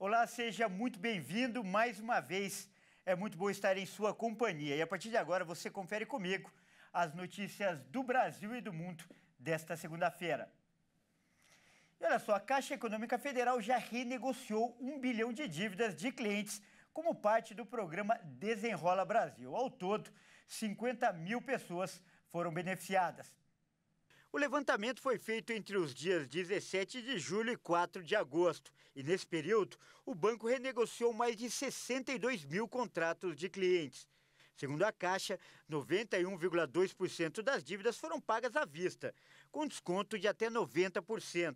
Olá, seja muito bem-vindo mais uma vez. É muito bom estar em sua companhia. E a partir de agora você confere comigo as notícias do Brasil e do mundo desta segunda-feira. E olha só, a Caixa Econômica Federal já renegociou 1 bilhão de dívidas de clientes como parte do programa Desenrola Brasil. Ao todo, 50 mil pessoas foram beneficiadas. O levantamento foi feito entre os dias 17 de julho e 4 de agosto. E nesse período, o banco renegociou mais de 62 mil contratos de clientes. Segundo a Caixa, 91,2% das dívidas foram pagas à vista, com desconto de até 90%.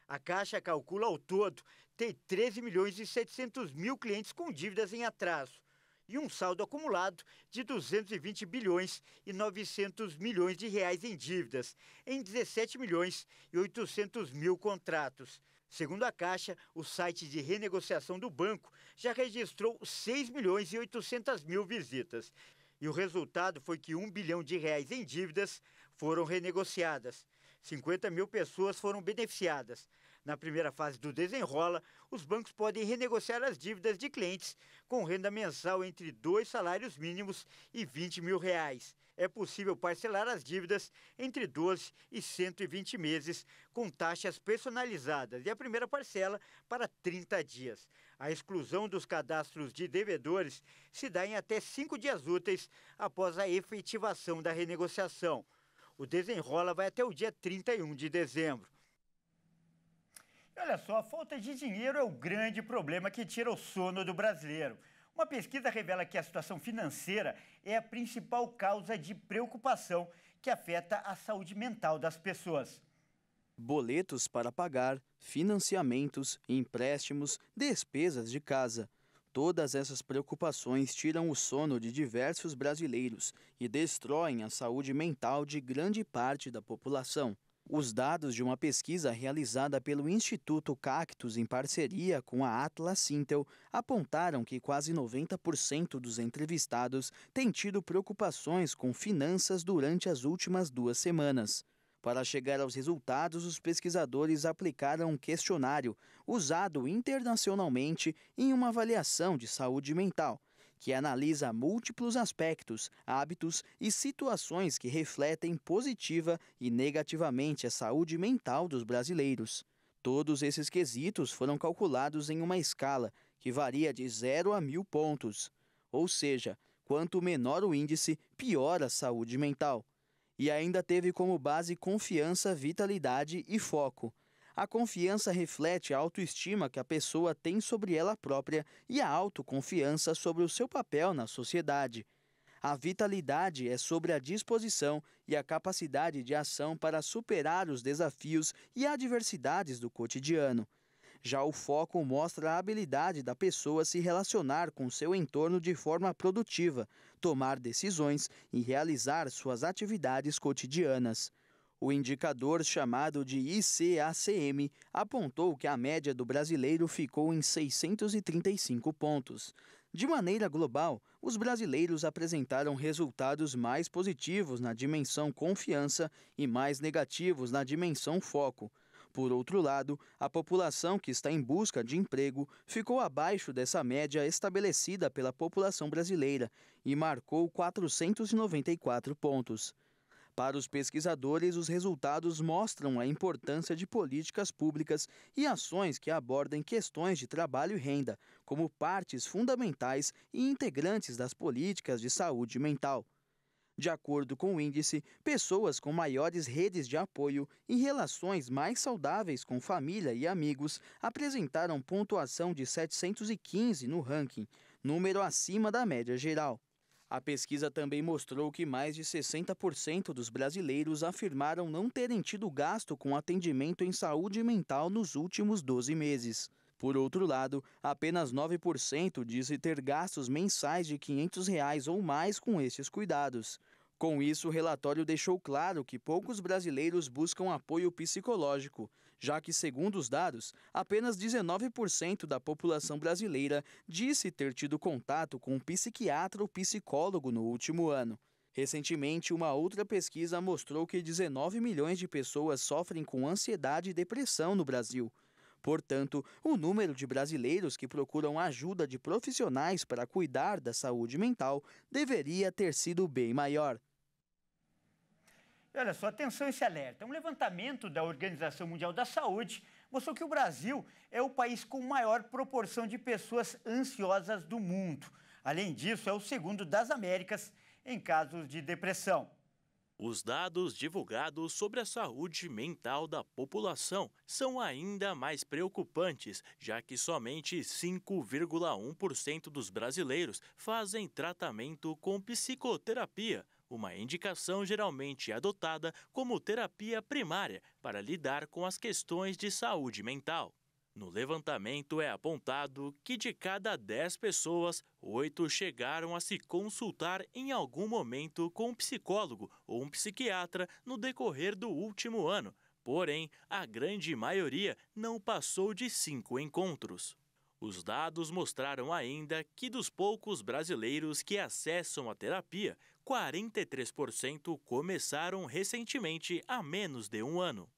A Caixa calcula ao todo ter 13 milhões e 700 mil clientes com dívidas em atraso e um saldo acumulado de 220 bilhões e 900 milhões de reais em dívidas, em 17 milhões e 800 mil contratos. Segundo a Caixa, o site de renegociação do banco já registrou 6 milhões e 800 mil visitas. E o resultado foi que 1 bilhão de reais em dívidas foram renegociadas. 50 mil pessoas foram beneficiadas. Na primeira fase do Desenrola, os bancos podem renegociar as dívidas de clientes com renda mensal entre 2 salários mínimos e 20 mil reais. É possível parcelar as dívidas entre 12 e 120 meses, com taxas personalizadas, e a primeira parcela para 30 dias. A exclusão dos cadastros de devedores se dá em até 5 dias úteis após a efetivação da renegociação. O Desenrola vai até o dia 31 de dezembro. E olha só, a falta de dinheiro é o grande problema que tira o sono do brasileiro. Uma pesquisa revela que a situação financeira é a principal causa de preocupação que afeta a saúde mental das pessoas. Boletos para pagar, financiamentos, empréstimos, despesas de casa. Todas essas preocupações tiram o sono de diversos brasileiros e destroem a saúde mental de grande parte da população. Os dados de uma pesquisa realizada pelo Instituto Cactus em parceria com a Atlas Intel apontaram que quase 90% dos entrevistados têm tido preocupações com finanças durante as últimas 2 semanas. Para chegar aos resultados, os pesquisadores aplicaram um questionário usado internacionalmente em uma avaliação de saúde mental, que analisa múltiplos aspectos, hábitos e situações que refletem positiva e negativamente a saúde mental dos brasileiros. Todos esses quesitos foram calculados em uma escala que varia de 0 a 1.000 pontos. Ou seja, quanto menor o índice, pior a saúde mental. E ainda teve como base confiança, vitalidade e foco. A confiança reflete a autoestima que a pessoa tem sobre ela própria e a autoconfiança sobre o seu papel na sociedade. A vitalidade é sobre a disposição e a capacidade de ação para superar os desafios e adversidades do cotidiano. Já o foco mostra a habilidade da pessoa se relacionar com seu entorno de forma produtiva, tomar decisões e realizar suas atividades cotidianas. O indicador chamado de ICACM apontou que a média do brasileiro ficou em 635 pontos. De maneira global, os brasileiros apresentaram resultados mais positivos na dimensão confiança e mais negativos na dimensão foco. Por outro lado, a população que está em busca de emprego ficou abaixo dessa média estabelecida pela população brasileira e marcou 494 pontos. Para os pesquisadores, os resultados mostram a importância de políticas públicas e ações que abordem questões de trabalho e renda, como partes fundamentais e integrantes das políticas de saúde mental. De acordo com o índice, pessoas com maiores redes de apoio e relações mais saudáveis com família e amigos apresentaram pontuação de 715 no ranking, número acima da média geral. A pesquisa também mostrou que mais de 60% dos brasileiros afirmaram não terem tido gasto com atendimento em saúde mental nos últimos 12 meses. Por outro lado, apenas 9% disse ter gastos mensais de R$ 500 ou mais com esses cuidados. Com isso, o relatório deixou claro que poucos brasileiros buscam apoio psicológico, já que, segundo os dados, apenas 19% da população brasileira disse ter tido contato com um psiquiatra ou psicólogo no último ano. Recentemente, uma outra pesquisa mostrou que 19 milhões de pessoas sofrem com ansiedade e depressão no Brasil. Portanto, o número de brasileiros que procuram ajuda de profissionais para cuidar da saúde mental deveria ter sido bem maior. E olha só, atenção a esse alerta. Um levantamento da Organização Mundial da Saúde mostrou que o Brasil é o país com maior proporção de pessoas ansiosas do mundo. Além disso, é o segundo das Américas em casos de depressão. Os dados divulgados sobre a saúde mental da população são ainda mais preocupantes, já que somente 5,1% dos brasileiros fazem tratamento com psicoterapia, uma indicação geralmente adotada como terapia primária para lidar com as questões de saúde mental. No levantamento é apontado que de cada 10 pessoas, 8 chegaram a se consultar em algum momento com um psicólogo ou um psiquiatra no decorrer do último ano. Porém, a grande maioria não passou de 5 encontros. Os dados mostraram ainda que dos poucos brasileiros que acessam a terapia, 43% começaram recentemente há menos de um ano.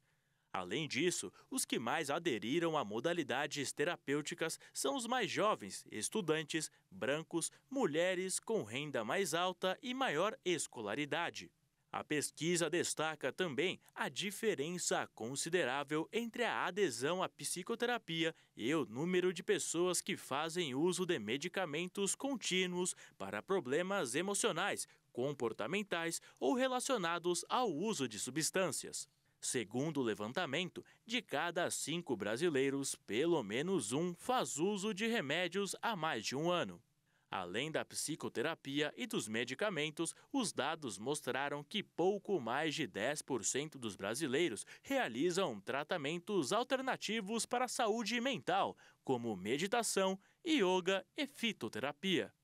Além disso, os que mais aderiram a modalidades terapêuticas são os mais jovens, estudantes, brancos, mulheres com renda mais alta e maior escolaridade. A pesquisa destaca também a diferença considerável entre a adesão à psicoterapia e o número de pessoas que fazem uso de medicamentos contínuos para problemas emocionais, comportamentais ou relacionados ao uso de substâncias. Segundo o levantamento, de cada 5 brasileiros, pelo menos um faz uso de remédios há mais de um ano. Além da psicoterapia e dos medicamentos, os dados mostraram que pouco mais de 10% dos brasileiros realizam tratamentos alternativos para a saúde mental, como meditação, yoga e fitoterapia.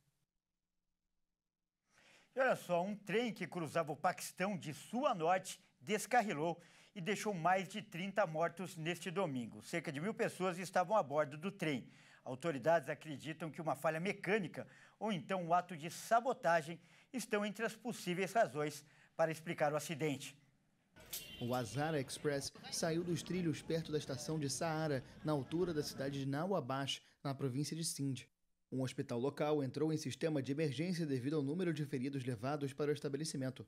E olha só, um trem que cruzava o Paquistão de sul a norte descarrilou e deixou mais de 30 mortos neste domingo. Cerca de 1.000 pessoas estavam a bordo do trem. Autoridades acreditam que uma falha mecânica ou então um ato de sabotagem estão entre as possíveis razões para explicar o acidente. O Hazara Express saiu dos trilhos perto da estação de Saara, na altura da cidade de Nawabash, na província de Sindh. Um hospital local entrou em sistema de emergência devido ao número de feridos levados para o estabelecimento.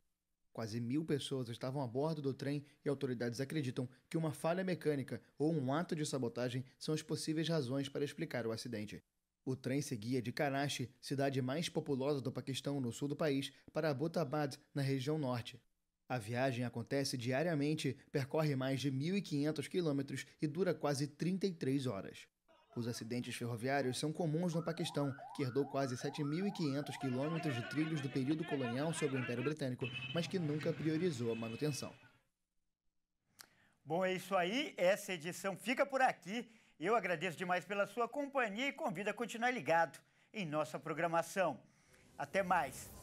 Quase 1.000 pessoas estavam a bordo do trem e autoridades acreditam que uma falha mecânica ou um ato de sabotagem são as possíveis razões para explicar o acidente. O trem seguia de Karachi, cidade mais populosa do Paquistão no sul do país, para Abbottabad, na região norte. A viagem acontece diariamente, percorre mais de 1.500 quilômetros e dura quase 33 horas. Os acidentes ferroviários são comuns no Paquistão, que herdou quase 7.500 quilômetros de trilhos do período colonial sob o Império Britânico, mas que nunca priorizou a manutenção. Bom, é isso aí. Essa edição fica por aqui. Eu agradeço demais pela sua companhia e convido a continuar ligado em nossa programação. Até mais!